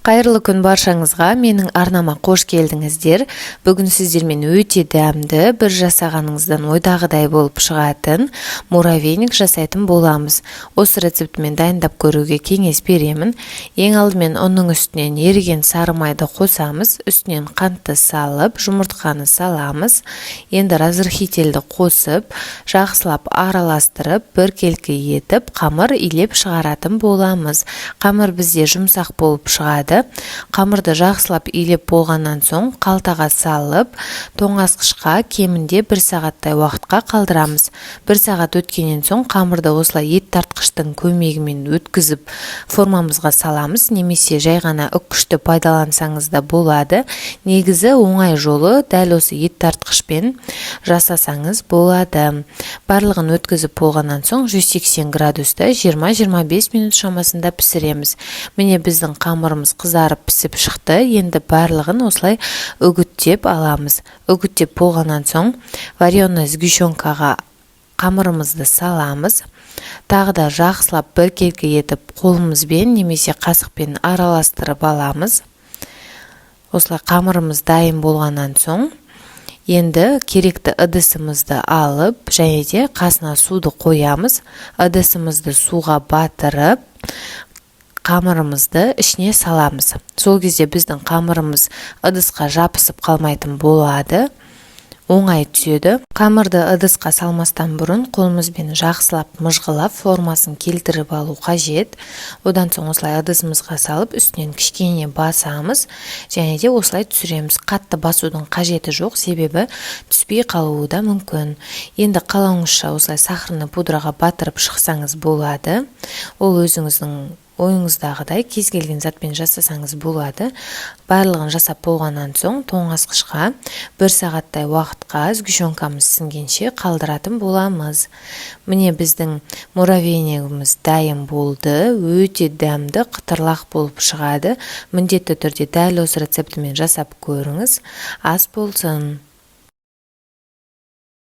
Қайырлы күн баршаңызға, менің арнама қош келдіңіздер. Бүгін сіздермен өте дәмді, бір жасағаныңыздан ойдағыдай болып шығатын муравейник жасайтын боламыз. Осы рецептімен дайындап көруге кеңес беремін. Ең алдымен оның үстінен еріген сары майды қосамыз, үстінен қантты салып, жұмыртқаны саламыз. Енді разрыхительді қосып, жақсылап араластырып, біркелкі етіп, қамыр илеп шығаратын боламыз. Қамыр бізде жұмсақ болып шығады. Қамырды жақсылап илеп болғаннан соң қалтаға салып, тоңазытқышқа кемінде 1 сағаттай уақытқа қалдырамыз. 1 сағат өткеннен соң қамырды осылай ет тартқыштың көмегімен өткізіп формамызға саламыз, немесе жай ғана үккішті пайдалансаңыз да болады. Негізі оңай жолы дәл осы ет тартқышпен жасасаңыз болады. Барлығын өткізіп болғаннан соң 180 градуста 20-25 минут шамасында пісіреміз. Міне біздің қамырымыз қызарып пісіп шықты. Енді барлығын осылай үгіттеп аламыз. Үгіттеп болғаннан соң вареный сгущенкаға қамырымызды саламыз. Тағы да жақсылап біркелкі етіп қолымызбен немесе қасықпен араластырып аламыз. Осылай қамырымыз дайын болғаннан соң енді керекті ыдысымызды алып, және де қасына суды қоямыз. Ыдысымызды суға батырып, қамырымызды ішіне саламыз. Сол кезде біздің қамырымыз ыдысқа жабысып қалмайтын болады. Оңай түседі. Қамырды ыдысқа салмастан бұрын қолымызбен жақсылап мыжғылап формасын келтіріп алу қажет. Одан соң осылай ыдысымызға салып, үстінен кішкене басамыз, және де осылай түсіреміз. Қатты басудың қажеті жоқ, себебі түспей қалуы да мүмкін. Енді қалауыңызша осылай сахарный пудраға батырып шықсаңыз болады. Ол өзіңіздің ойыңыздағыдай кез келген затпен жасасаңыз болады. Барлығын жасап болғаннан соң тоңазытқышқа 1 сағаттай уақытқа сгущенкамыз сіңгенше қалдыратын боламыз. Міне біздің муравейнигіміз дайын болды. Өте дәмді, қытырлақ болып шығады. Міндетті түрде дәл осы рецептімен жасап көріңіз. Ас болсын.